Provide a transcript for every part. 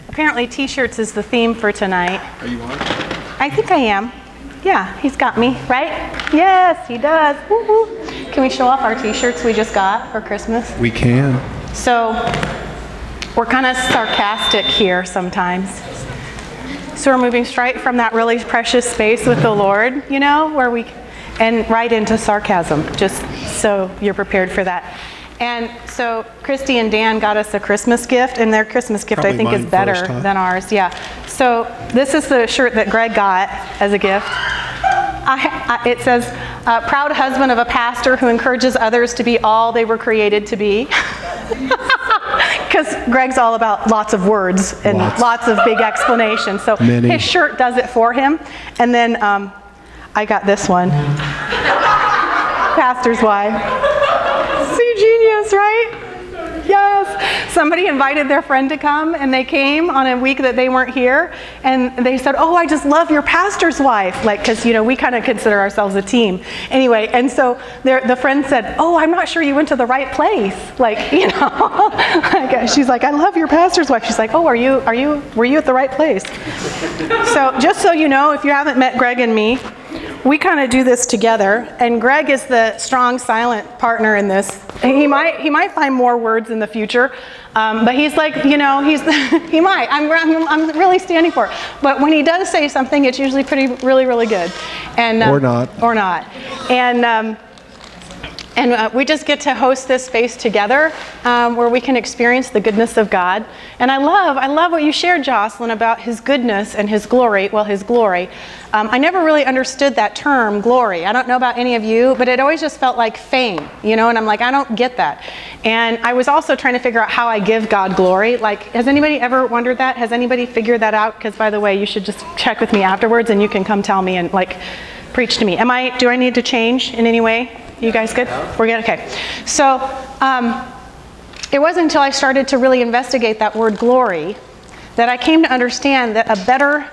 Apparently t-shirts is the theme for tonight. Are you on? I think I am. Yeah, he's got me, right? Yes, he does. Woo-hoo. Can we show off our t-shirts we just got for Christmas? We can. So we're kind of sarcastic here sometimes. So we're moving straight from that really precious space with the Lord, you know, and right into sarcasm, just so you're prepared for that. And so Christy and Dan got us a Christmas gift, and their Christmas gift Probably I think is better first, huh? than ours. Yeah. So this is the shirt that Greg got as a gift. It says, proud husband of a pastor who encourages others to be all they were created to be. Because Greg's all about lots of words and lots of big explanations. So his shirt does it for him. And then I got this one. Pastor's wife. See, genius, right? Yes. Somebody invited their friend to come, and they came on a week that they weren't here, and they said, oh, I just love your pastor's wife, like, because, you know, we kind of consider ourselves a team. Anyway, and so the friend said, oh, I'm not sure you went to the right place, like, you know. Like, she's like, I love your pastor's wife. She's like, oh, were you at the right place? So just so you know, if you haven't met Greg and me, we kind of do this together, and Greg is the strong, silent partner in this. He might find more words in the future, but he's like, you know, he might. I'm really standing for it. But when he does say something, it's usually really, really good. And or not. And we just get to host this space together where we can experience the goodness of God. And I love what you shared, Jocelyn, about his goodness and his glory. Well, his glory. I never really understood that term, glory. I don't know about any of you, but it always just felt like fame, you know, and I'm like, I don't get that. And I was also trying to figure out how I give God glory. Like, has anybody ever wondered that? Has anybody figured that out? Because, by the way, you should just check with me afterwards and you can come tell me and, like, preach to me. Do I need to change in any way? You guys good? We're good? Okay. So it wasn't until I started to really investigate that word glory that I came to understand that a better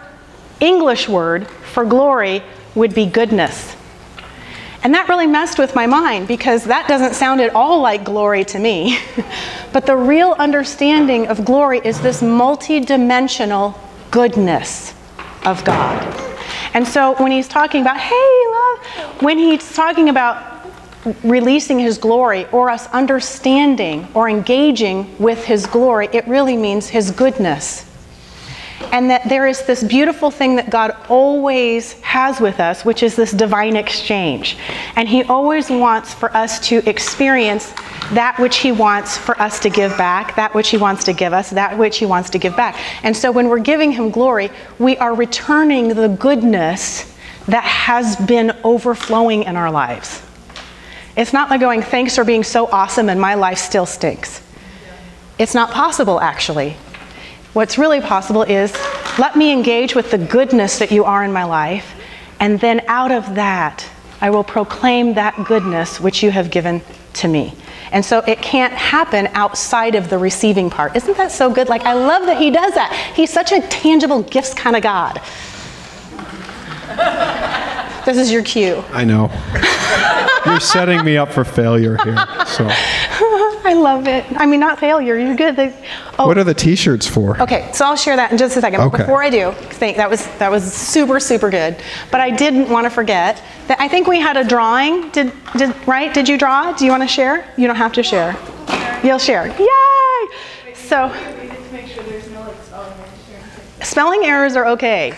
English word for glory would be goodness. And that really messed with my mind because that doesn't sound at all like glory to me. But the real understanding of glory is this multi-dimensional goodness of God. And so when he's talking about, hey, love, when he's talking about releasing his glory or us understanding or engaging with his glory, it really means his goodness. And that there is this beautiful thing that God always has with us, which is this divine exchange. And he always wants for us to experience that which he wants for us to give back, that which he wants to give us, that which he wants to give back. And so when we're giving him glory, we are returning the goodness that has been overflowing in our lives. It's not like going, thanks for being so awesome and my life still stinks. It's not possible, actually. What's really possible is, let me engage with the goodness that you are in my life, and then out of that, I will proclaim that goodness which you have given to me. And so it can't happen outside of the receiving part. Isn't that so good? Like, I love that he does that. He's such a tangible gifts kind of God. This is your cue. I know. You're setting me up for failure here. So. I love it. I mean, not failure. You're good. What are the t-shirts for? Okay, so I'll share that in just a second. Okay. But before I do, that was super, super good. But I didn't want to forget that I think we had a drawing. Did you draw? Do you want to share? You don't have to share. You'll share. Yay! So, Make sure there's no spelling errors. Spelling errors are okay.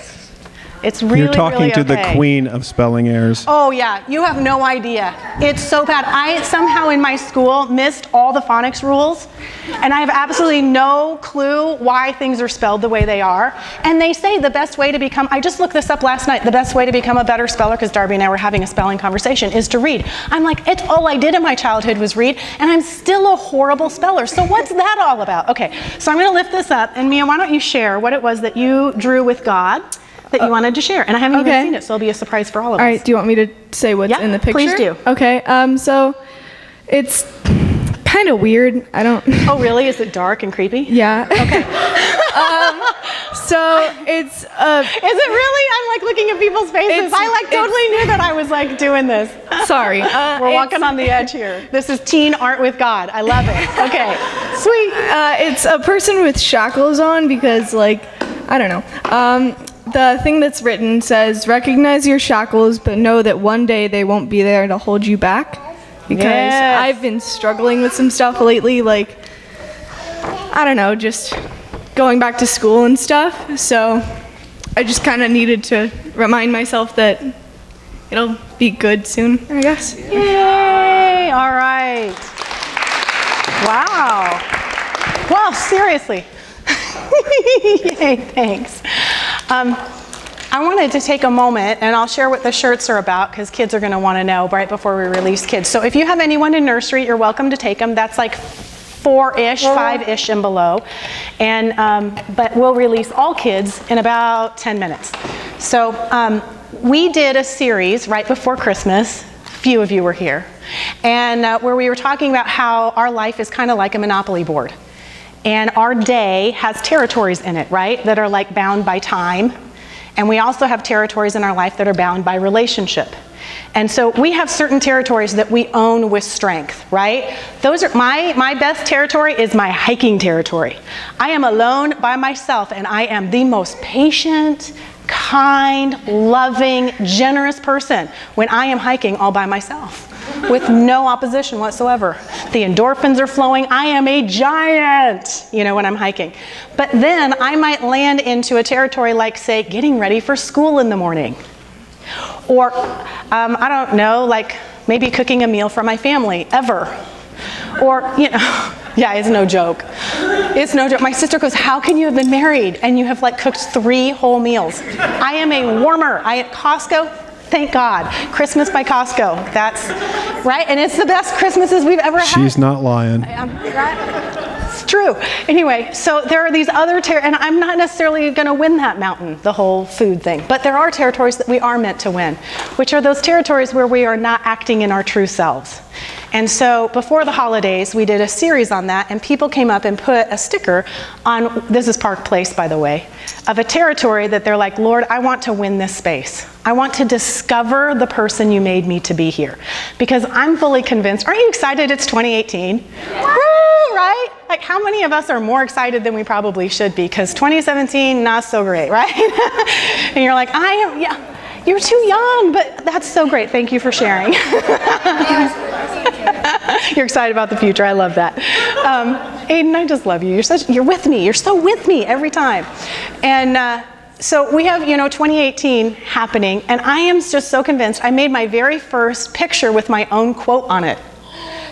It's really, You're talking really to okay. the queen of spelling errors. Oh yeah, you have no idea. It's so bad. I somehow in my school missed all the phonics rules, and I have absolutely no clue why things are spelled the way they are. And they say the best way to become, I just looked this up last night, the best way to become a better speller, because Darby and I were having a spelling conversation, is to read. I'm like, it's all I did in my childhood was read, and I'm still a horrible speller. So what's that all about? Okay, so I'm gonna lift this up, and Mia, why don't you share what it was that you drew with God that you wanted to share, and I haven't even seen it, so it'll be a surprise for all of us. All right, do you want me to say what's in the picture? Please do. Okay, so it's kind of weird. I don't. Oh, really? Is it dark and creepy? Yeah. Okay. So it's Is it really? I'm like looking at people's faces. I like totally knew that I was like doing this. sorry. We're walking on the edge here. This is teen art with God. I love it. Okay, sweet. It's a person with shackles on because, like, I don't know. The thing that's written says, recognize your shackles, but know that one day they won't be there to hold you back. Because Yes. I've been struggling with some stuff lately, like, I don't know, just going back to school and stuff. So I just kind of needed to remind myself that it'll be good soon, I guess. Yay! All right. Wow. Well, seriously. Yay, thanks. I wanted to take a moment, and I'll share what the shirts are about because kids are going to want to know right before we release kids. So if you have anyone in nursery, you're welcome to take them. That's like 4-ish, 5-ish and below. And, but we'll release all kids in about 10 minutes. So we did a series right before Christmas. Few of you were here. And where we were talking about how our life is kind of like a Monopoly board. And our day has territories in it, right, that are like bound by time. And we also have territories in our life that are bound by relationship. And so we have certain territories that we own with strength, right? Those are my best territory is my hiking territory. I am alone by myself, and I am the most patient, kind, loving, generous person when I am hiking all by myself with no opposition whatsoever. The endorphins are flowing. I am a giant, when I'm hiking. But then I might land into a territory like, say, getting ready for school in the morning. Or, I don't know, like maybe cooking a meal for my family, ever. Or, yeah, it's no joke. It's no joke. My sister goes, how can you have been married and you have like cooked 3 whole meals? I am a warmer. At Costco, thank God. Christmas by Costco. That's right. And it's the best Christmases we've ever had. She's not lying. Right? It's true. Anyway, so there are these other and I'm not necessarily going to win that mountain, the whole food thing. But there are territories that we are meant to win, which are those territories where we are not acting in our true selves. And so before the holidays, we did a series on that, and people came up and put a sticker on, this is Park Place, by the way, of a territory that they're like, Lord, I want to win this space. I want to discover the person you made me to be here. Because I'm fully convinced, aren't you excited it's 2018? Woo, right? Like how many of us are more excited than we probably should be? Because 2017, not so great, right? And you're like, you're too young, but that's so great. Thank you for sharing. You're excited about the future. I love that. Aiden, I just love you. You're with me. You're so with me every time. And so we have, 2018 happening, and I am just so convinced. I made my very first picture with my own quote on it.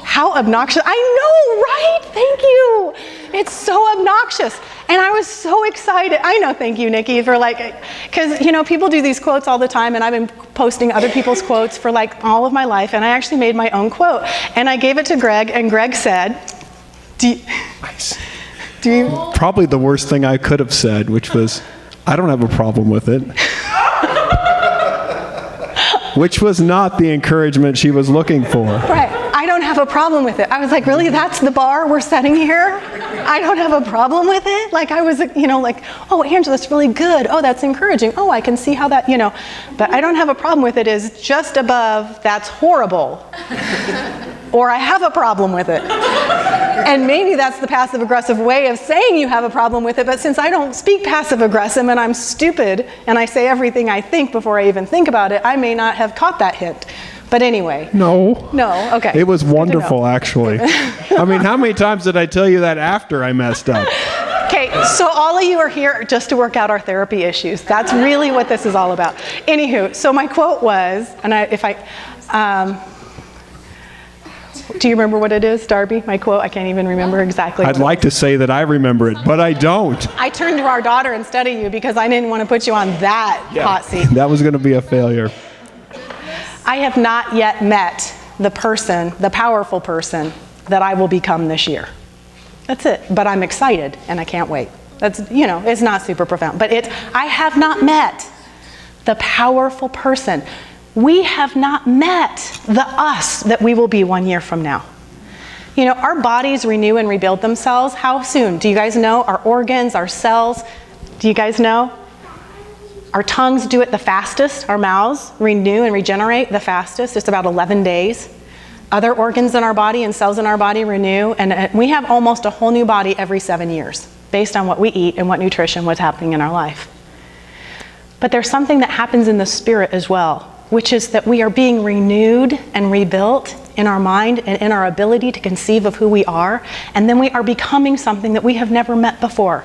How obnoxious. I know, right? Thank you. It's so obnoxious. And I was so excited. I know, thank you, Nikki, for because, people do these quotes all the time, and I've been posting other people's quotes for all of my life, and I actually made my own quote. And I gave it to Greg, and Greg said, do you? Probably the worst thing I could have said, which was, I don't have a problem with it. Which was not the encouragement she was looking for. Right. I don't have a problem with it. I was like, really? That's the bar we're setting here? I don't have a problem with it? I was, oh, Angela, that's really good. Oh, that's encouraging. Oh, I can see how that, But I don't have a problem with it is just above, that's horrible. Or I have a problem with it. And maybe that's the passive-aggressive way of saying you have a problem with it, but since I don't speak passive-aggressive and I'm stupid and I say everything I think before I even think about it, I may not have caught that hint. But anyway. No, okay. It was wonderful, actually. I mean, how many times did I tell you that after I messed up? Okay, so all of you are here just to work out our therapy issues. That's really what this is all about. Anywho, so my quote was, and do you remember what it is, Darby? My quote, I can't even remember exactly. I'd like to say that I remember it, but I don't. I turned to our daughter instead of you because I didn't want to put you on that hot seat. That was going to be a failure. I have not yet met the powerful person that I will become this year. That's it. But I'm excited and I can't wait. That's, it's not super profound, but I have not met the powerful person. We have not met the us that we will be 1 year from now. Our bodies renew and rebuild themselves. How soon? Do you guys know? Our organs, our cells, Do you guys know? Our tongues do it the fastest. Our mouths renew and regenerate the fastest. It's about 11 days. Other organs in our body and cells in our body renew, and we have almost a whole new body every 7 years based on what we eat and what nutrition was happening in our life. But there's something that happens in the spirit as well, which is that we are being renewed and rebuilt in our mind and in our ability to conceive of who we are, and then we are becoming something that we have never met before.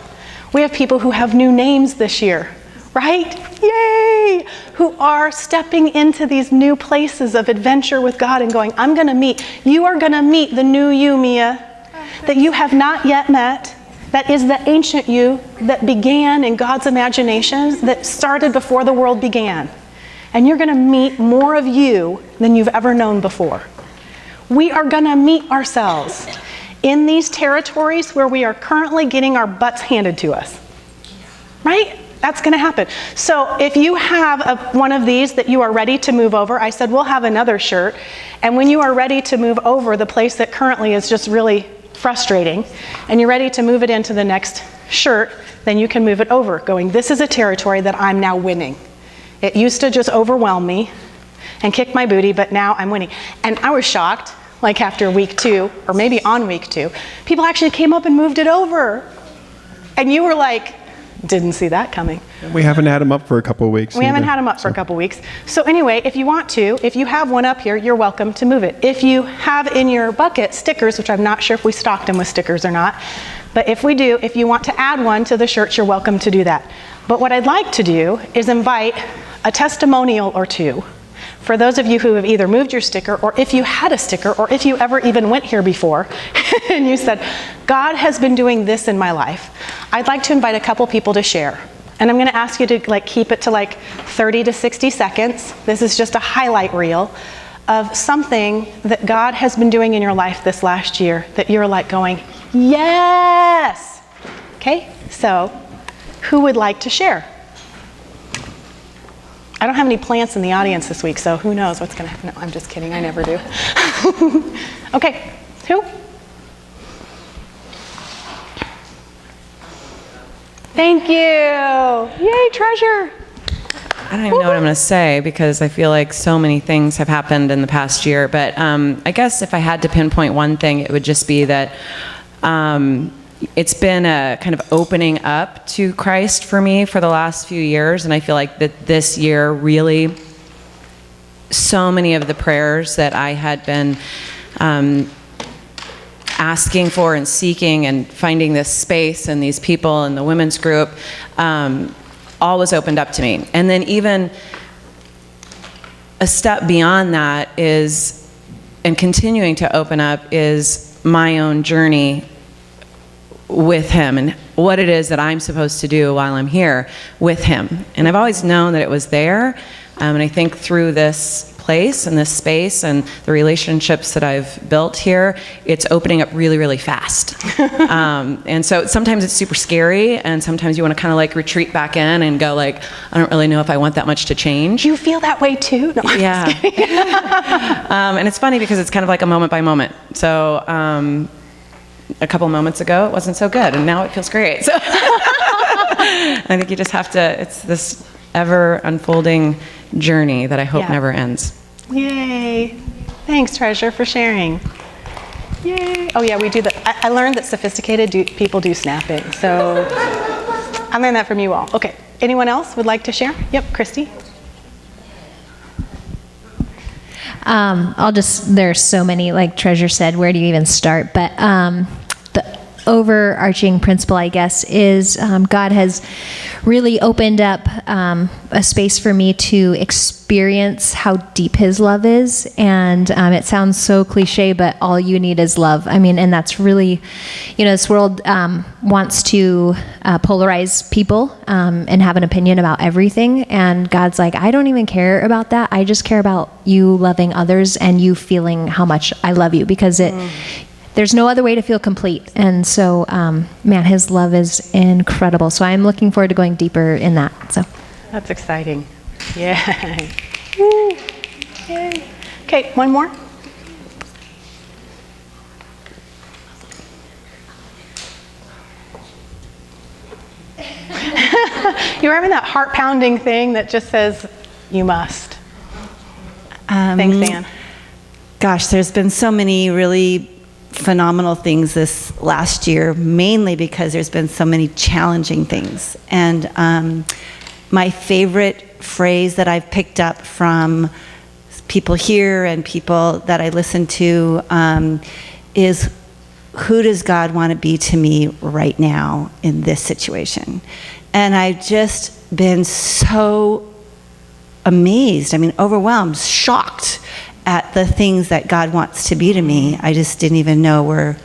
We have people who have new names this year, right? Yay! Who are stepping into these new places of adventure with God and going, you are going to meet the new you, Mia, that you have not yet met. That is the ancient you that began in God's imagination, that started before the world began. And you're going to meet more of you than you've ever known before. We are going to meet ourselves in these territories where we are currently getting our butts handed to us. Right? That's going to happen. So if you have one of these that you are ready to move over, I said we'll have another shirt. And when you are ready to move over the place that currently is just really frustrating, and you're ready to move it into the next shirt, then you can move it over, going, this is a territory that I'm now winning. It used to just overwhelm me and kick my booty, but now I'm winning. And I was shocked, like after week 2, or maybe on week 2, people actually came up and moved it over. And you were like, didn't see that coming. We haven't had them up for a couple of weeks. We haven't had them up for a couple of weeks. So anyway, if you want to, if you have one up here, you're welcome to move it. If you have in your bucket stickers, which I'm not sure if we stocked them with stickers or not, but if we do, if you want to add one to the shirts, you're welcome to do that. But what I'd like to do is invite a testimonial or two for those of you who have either moved your sticker, or if you had a sticker, or if you ever even went here before and you said, God has been doing this in my life. I'd like to invite a couple people to share. And I'm going to ask you to keep it to 30 to 60 seconds. This is just a highlight reel of something that God has been doing in your life this last year that you're going, yes! Okay, so who would like to share? I don't have any plants in the audience this week, so who knows what's going to happen. No, I'm just kidding. I never do. Okay, who? Thank you. Yay, treasure. I don't even know what I'm going to say because I feel like so many things have happened in the past year. But I guess if I had to pinpoint one thing, it would just be that it's been a kind of opening up to Christ for me for the last few years. And I feel like that this year really, so many of the prayers that I had been asking for and seeking and finding this space and these people and the women's group, all was opened up to me. And then even a step beyond that is, and continuing to open up, is my own journey with him and what it is that I'm supposed to do while I'm here with him. And I've always known that it was there. And I think through this place and this space and the relationships that I've built here, it's opening up really, really fast. And so sometimes it's super scary, and sometimes you want to kind of retreat back in and go I don't really know if I want that much to change. Do you feel that way too? No, yeah. And it's funny because it's kind of like a moment by moment. So a couple moments ago, it wasn't so good, and now it feels great. So I think you just have to, it's this ever unfolding journey that I hope never ends. Yay. Thanks, Treasure, for sharing. Yay. Oh yeah, we do that. I learned that sophisticated people do snapping. So I learned that from you all. Okay. Anyone else would like to share? Yep, Christy. There's so many, like Treasure said, where do you even start? But the overarching principle, I guess, is God has really opened up a space for me to experience how deep his love is. And it sounds so cliche, but all you need is love. I mean, and that's really, this world wants to polarize people and have an opinion about everything. And God's like, I don't even care about that. I just care about you loving others and you feeling how much I love you, because there's no other way to feel complete. And so, man, his love is incredible. So I'm looking forward to going deeper in that. So that's exciting. Yay. Woo. Yay. Okay, one more. You ever having that heart-pounding thing that just says, you must? Thanks, Anne. Gosh, there's been so many really phenomenal things this last year, mainly because there's been so many challenging things. And my favorite phrase that I've picked up from people here and people that I listen to is, who does God want to be to me right now in this situation? And I've just been so amazed, overwhelmed, shocked at the things that God wants to be to me. I just didn't even know were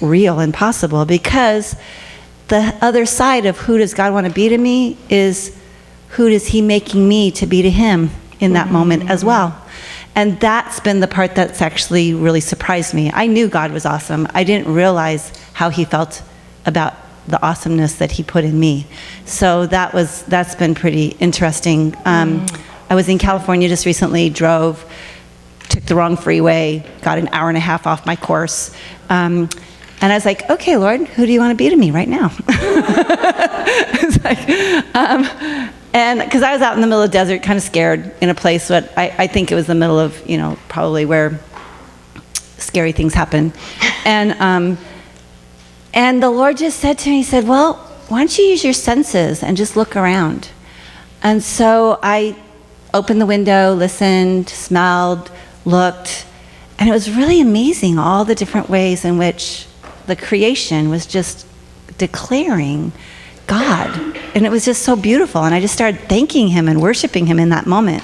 real and possible, because the other side of who does God want to be to me is, who is he making me to be to him in that moment as well? And that's been the part that's actually really surprised me. I knew God was awesome. I didn't realize how he felt about the awesomeness that he put in me. So that's been pretty interesting. I was in California just recently, took the wrong freeway, got an hour and a half off my course. And I was like, okay, Lord, who do you want to be to me right now? And because I was out in the middle of the desert, kind of scared, in a place that I think it was the middle of, probably where scary things happen. And the Lord just said to me, he said, well, why don't you use your senses and just look around? And so I opened the window, listened, smelled, looked, and it was really amazing, all the different ways in which the creation was just declaring God. And it was just so beautiful. And I just started thanking him and worshiping him in that moment.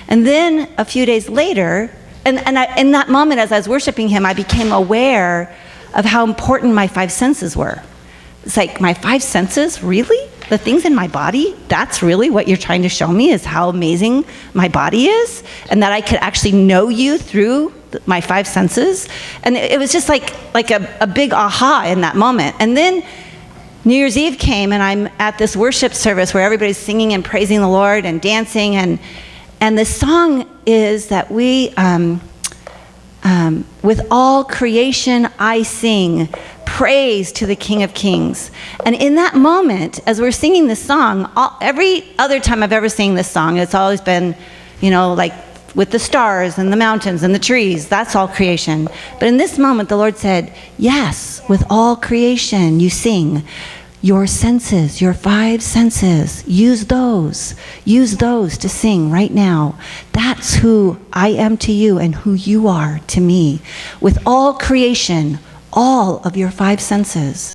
And then a few days later, in that moment as I was worshiping him, I became aware of how important my five senses were. It's like, my five senses? Really? The things in my body? That's really what you're trying to show me, is how amazing my body is? And that I could actually know you through my five senses? And it was just like a big aha in that moment. And then New Year's Eve came, and I'm at this worship service where everybody's singing and praising the Lord and dancing. And the song is that we, with all creation I sing, praise to the King of Kings. And in that moment, as we're singing this song, every other time I've ever sung this song, it's always been, with the stars and the mountains and the trees, that's all creation. But in this moment, the Lord said, yes, with all creation you sing. Your senses, your five senses, use those to sing right now. That's who I am to you and who you are to me. With all creation, all of your five senses.